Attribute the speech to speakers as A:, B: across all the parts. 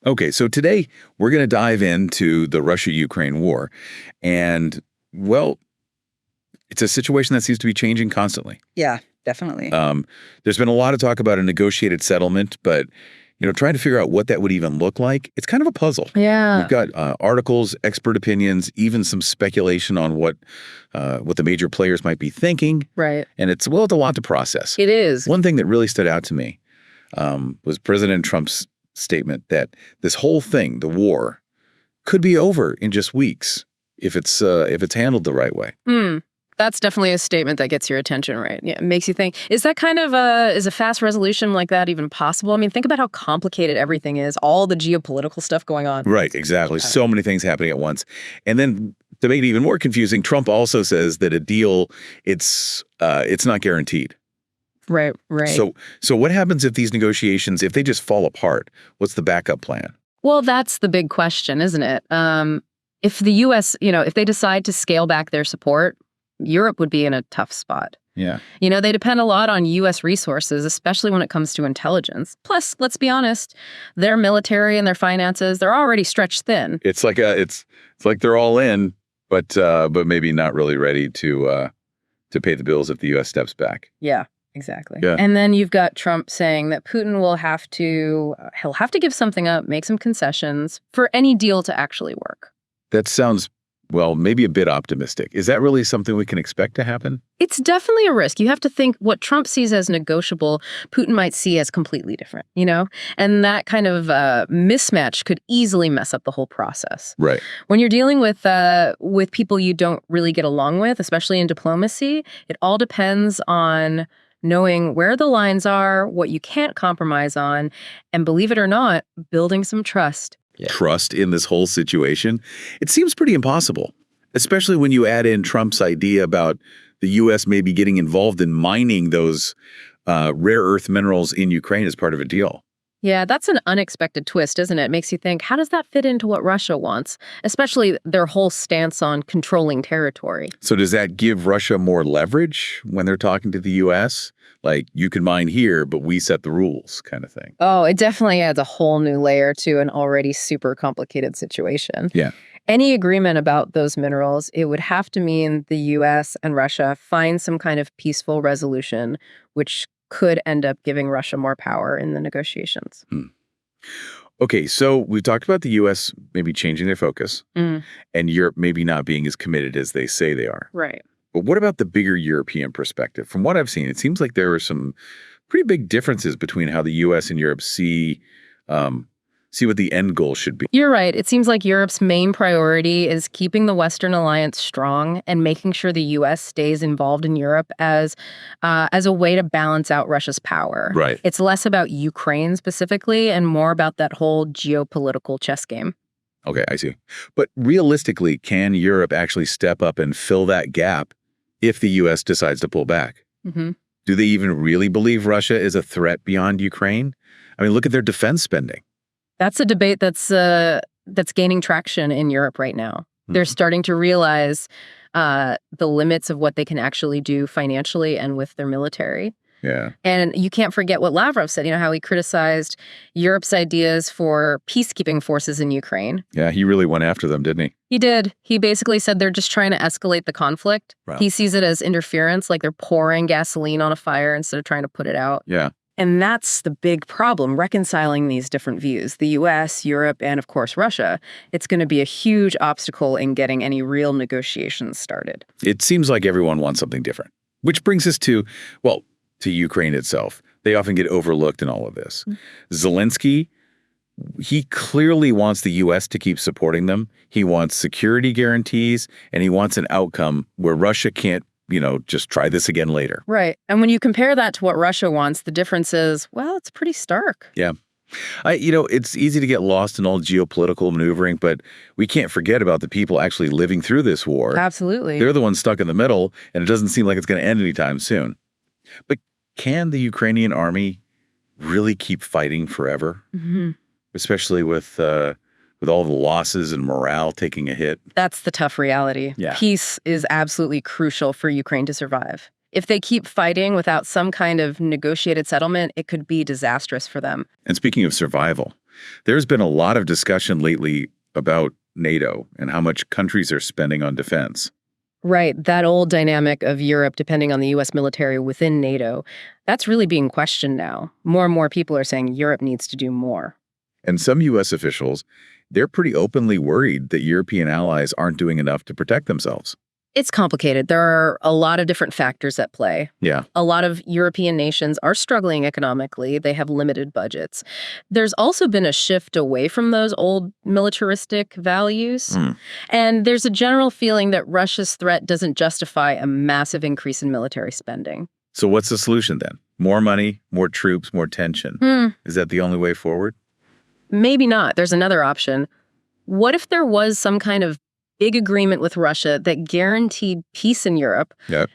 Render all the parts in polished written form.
A: Okay, so today we're going to dive into the Russia-Ukraine war. And, well, it's a situation that seems to be changing constantly.
B: Yeah, definitely.
A: There's been a lot of talk about a negotiated settlement, but, trying to figure out what that would even look like, it's kind of a puzzle.
B: Yeah.
A: We've got articles, expert opinions, even some speculation on what the major players might be thinking.
B: Right.
A: And it's a lot to process.
B: It is.
A: One thing that really stood out to me was President Trump's statement that this whole thing, the war, could be over in just weeks if it's handled the right way.
B: That's definitely a statement that gets your attention, right? Yeah, it makes you think, is that kind of is a fast resolution like that even possible? I mean, think about how complicated everything is, all the geopolitical stuff going on.
A: Right, exactly. So many things happening at once. And then to make it even more confusing, Trump also says that a deal, it's not guaranteed.
B: Right.
A: So what happens if these negotiations, if they just fall apart? What's the backup plan?
B: Well, that's the big question, isn't it? If the U.S., if they decide to scale back their support, Europe would be in a tough spot.
A: Yeah.
B: They depend a lot on U.S. resources, especially when it comes to intelligence. Plus, let's be honest, their military and their finances, they're already stretched thin.
A: It's like it's like they're all in, but maybe not really ready to pay the bills if the U.S. steps back.
B: Yeah. Exactly.
A: Yeah.
B: And then you've got Trump saying that Putin will he'll have to give something up, make some concessions for any deal to actually work.
A: That sounds, maybe a bit optimistic. Is that really something we can expect to happen?
B: It's definitely a risk. You have to think what Trump sees as negotiable, Putin might see as completely different, And that kind of mismatch could easily mess up the whole process.
A: Right.
B: When you're dealing with people you don't really get along with, especially in diplomacy, it all depends on knowing where the lines are, what you can't compromise on, and believe it or not, building some trust.
A: Yeah. Trust in this whole situation. It seems pretty impossible, especially when you add in Trump's idea about the U.S. maybe getting involved in mining those rare earth minerals in Ukraine as part of a deal.
B: Yeah, that's an unexpected twist, isn't it? It makes you think, how does that fit into what Russia wants, especially their whole stance on controlling territory?
A: So does that give Russia more leverage when they're talking to the U.S.? Like, you can mine here, but we set the rules kind of thing.
B: Oh, it definitely adds a whole new layer to an already super complicated situation.
A: Yeah.
B: Any agreement about those minerals, it would have to mean the U.S. and Russia find some kind of peaceful resolution, which could end up giving Russia more power in the negotiations.
A: Okay, so we've talked about the U.S. maybe changing their focus and Europe maybe not being as committed as they say they are.
B: Right.
A: But what about the bigger European perspective? From what I've seen, it seems like there are some pretty big differences between how the U.S. and Europe see what the end goal should be.
B: You're right. It seems like Europe's main priority is keeping the Western alliance strong and making sure the U.S. stays involved in Europe as a way to balance out Russia's power.
A: Right.
B: It's less about Ukraine specifically and more about that whole geopolitical chess game.
A: Okay, I see. But realistically, can Europe actually step up and fill that gap if the U.S. decides to pull back?
B: Mm-hmm.
A: Do they even really believe Russia is a threat beyond Ukraine? I mean, look at their defense spending.
B: That's a debate that's gaining traction in Europe right now. They're starting to realize the limits of what they can actually do financially and with their military.
A: Yeah.
B: And you can't forget what Lavrov said, how he criticized Europe's ideas for peacekeeping forces in Ukraine.
A: Yeah, he really went after them, didn't he?
B: He did. He basically said they're just trying to escalate the conflict.
A: Wow.
B: He sees it as interference, like they're pouring gasoline on a fire instead of trying to put it out.
A: Yeah.
B: And that's the big problem, reconciling these different views, the U.S., Europe, and of course, Russia. It's going to be a huge obstacle in getting any real negotiations started.
A: It seems like everyone wants something different, which brings us to Ukraine itself. They often get overlooked in all of this. Zelensky, he clearly wants the U.S. to keep supporting them. He wants security guarantees, and he wants an outcome where Russia can't just try this again later.
B: Right. And when you compare that to what Russia wants, the difference is, it's pretty stark.
A: Yeah. It's easy to get lost in all geopolitical maneuvering, but we can't forget about the people actually living through this war.
B: Absolutely.
A: They're the ones stuck in the middle, and it doesn't seem like it's going to end anytime soon. But can the Ukrainian army really keep fighting forever? Mm-hmm. Especially with all the losses and morale taking a hit.
B: That's the tough reality.
A: Yeah.
B: Peace is absolutely crucial for Ukraine to survive. If they keep fighting without some kind of negotiated settlement, it could be disastrous for them.
A: And speaking of survival, There's been a lot of discussion lately about NATO and how much countries are spending on defense.
B: Right. That old dynamic of Europe depending on the U.S. military within NATO, that's really being questioned now. More and more people are saying Europe needs to do more.
A: And some U.S. officials, they're pretty openly worried that European allies aren't doing enough to protect themselves.
B: It's complicated. There are a lot of different factors at play.
A: Yeah.
B: A lot of European nations are struggling economically. They have limited budgets. There's also been a shift away from those old militaristic values. And there's a general feeling that Russia's threat doesn't justify a massive increase in military spending.
A: So what's the solution then? More money, more troops, more tension. Is that the only way forward?
B: Maybe not. There's another option. What if there was some kind of big agreement with Russia that guaranteed peace in Europe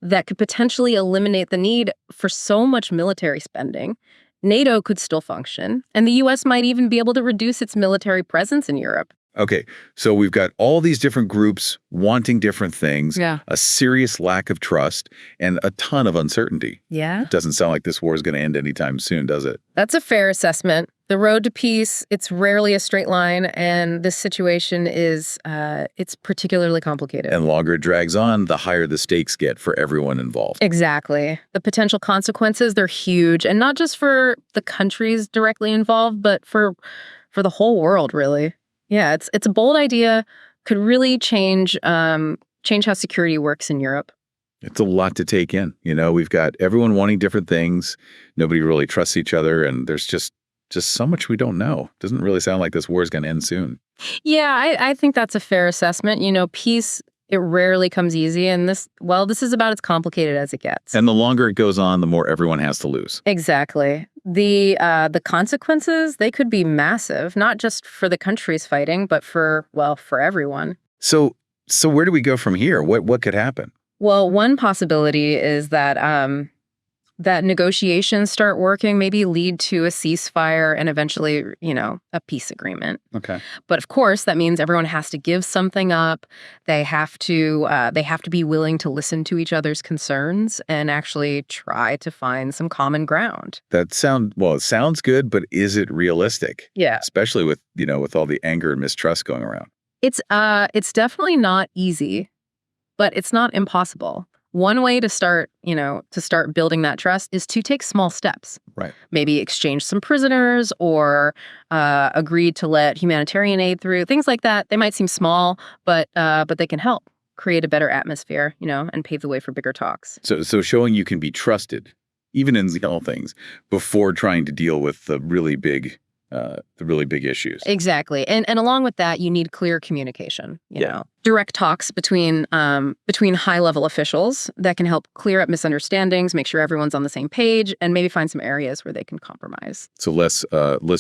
B: that could potentially eliminate the need for so much military spending? NATO could still function, and the U.S. might even be able to reduce its military presence in Europe.
A: Okay, so we've got all these different groups wanting different things, a serious lack of trust, and a ton of uncertainty.
B: Yeah.
A: Doesn't sound like this war is going to end anytime soon, does it?
B: That's a fair assessment. The road to peace, it's rarely a straight line, and this situation is, it's particularly complicated.
A: And longer it drags on, the higher the stakes get for everyone involved.
B: Exactly. The potential consequences, they're huge, and not just for the countries directly involved, but for the whole world, really. Yeah, it's a bold idea, could really change how security works in Europe.
A: It's a lot to take in. You know, we've got everyone wanting different things. Nobody really trusts each other, and there's just so much we don't know. Doesn't really sound like this war is going to end soon.
B: Yeah, I think that's a fair assessment. You know, peace, it rarely comes easy, and this is about as complicated as it gets.
A: And the longer it goes on, the more everyone has to lose.
B: Exactly. The consequences, they could be massive, not just for the countries fighting, but for everyone.
A: So where do we go from here? What could happen?
B: Well, one possibility is that that negotiations start working, maybe lead to a ceasefire and eventually, a peace agreement.
A: Okay.
B: But of course, that means everyone has to give something up. They have to be willing to listen to each other's concerns and actually try to find some common ground.
A: It sounds good, but is it realistic?
B: Yeah.
A: Especially with all the anger and mistrust going around.
B: It's definitely not easy, but it's not impossible. One way to start building that trust is to take small steps.
A: Right.
B: Maybe exchange some prisoners or agree to let humanitarian aid through. Things like that. They might seem small, but they can help create a better atmosphere, and pave the way for bigger talks.
A: So showing you can be trusted, even in small things, before trying to deal with the really big issues.
B: Exactly. And along with that, you need clear communication, direct talks between high-level officials that can help clear up misunderstandings, make sure everyone's on the same page, and maybe find some areas where they can compromise.
A: So less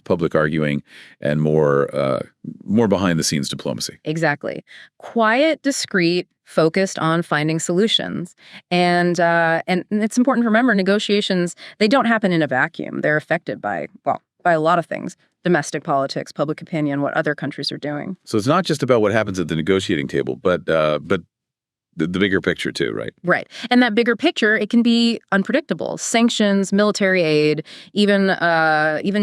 A: public arguing and more behind-the-scenes diplomacy.
B: Exactly. Quiet, discreet, focused on finding solutions. And it's important to remember, negotiations, they don't happen in a vacuum. They're affected by a lot of things: domestic politics, public opinion, what other countries are doing.
A: So it's not just about what happens at the negotiating table, but the bigger picture too, right?
B: Right. And that bigger picture, it can be unpredictable. Sanctions, military aid, even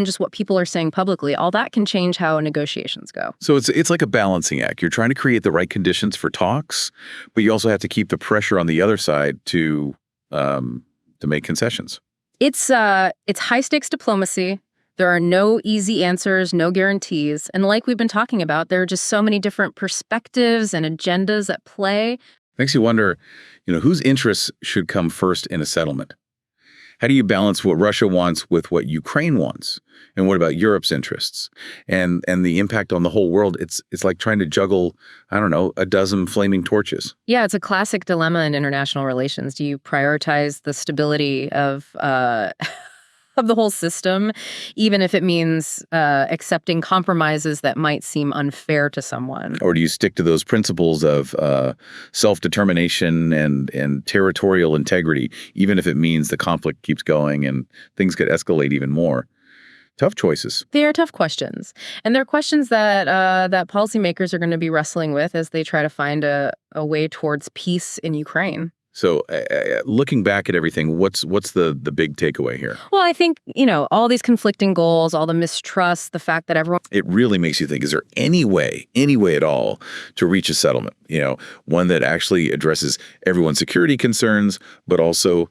B: just what people are saying publicly, all that can change how negotiations go.
A: So it's like a balancing act. You're trying to create the right conditions for talks, but you also have to keep the pressure on the other side to make concessions.
B: It's high stakes diplomacy. There are no easy answers, no guarantees. And like we've been talking about, there are just so many different perspectives and agendas at play.
A: Makes you wonder, whose interests should come first in a settlement? How do you balance what Russia wants with what Ukraine wants? And what about Europe's interests? And the impact on the whole world? It's like trying to juggle, a dozen flaming torches.
B: Yeah, it's a classic dilemma in international relations. Do you prioritize the stability of the whole system, even if it means accepting compromises that might seem unfair to someone?
A: Or do you stick to those principles of self-determination and territorial integrity, even if it means the conflict keeps going and things could escalate even more? Tough choices.
B: They are tough questions. And they're questions that policymakers are going to be wrestling with as they try to find a way towards peace in Ukraine.
A: So looking back at everything, what's the big takeaway here?
B: Well, I think, all these conflicting goals, all the mistrust, the fact that everyone.
A: It really makes you think, is there any way at all to reach a settlement? One that actually addresses everyone's security concerns, but also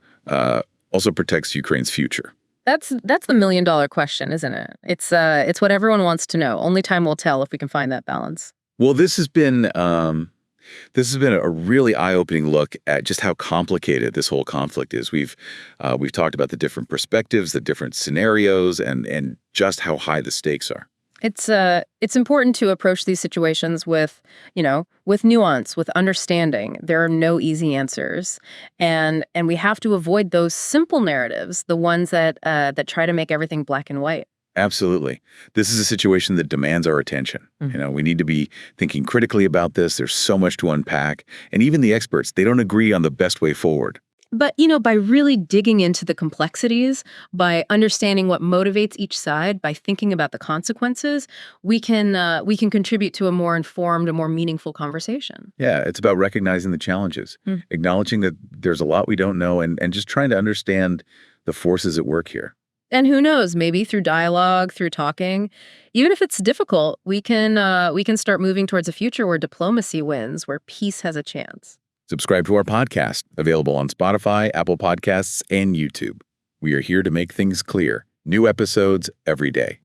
A: protects Ukraine's future.
B: That's the million-dollar question, isn't it? It's what everyone wants to know. Only time will tell if we can find that balance.
A: Well, this has been a really eye-opening look at just how complicated this whole conflict is. We've talked about the different perspectives, the different scenarios, and just how high the stakes are.
B: It's important to approach these situations with nuance, with understanding. There are no easy answers, and we have to avoid those simple narratives, the ones that try to make everything black and white.
A: Absolutely. This is a situation that demands our attention. We need to be thinking critically about this. There's so much to unpack. And even the experts, they don't agree on the best way forward.
B: But, by really digging into the complexities, by understanding what motivates each side, by thinking about the consequences, we can contribute to a more informed, a more meaningful conversation.
A: Yeah, it's about recognizing the challenges, acknowledging that there's a lot we don't know, and just trying to understand the forces at work here.
B: And who knows, maybe through dialogue, through talking, even if it's difficult, we can start moving towards a future where diplomacy wins, where peace has a chance.
A: Subscribe to our podcast, available on Spotify, Apple Podcasts, and YouTube. We are here to make things clear. New episodes every day.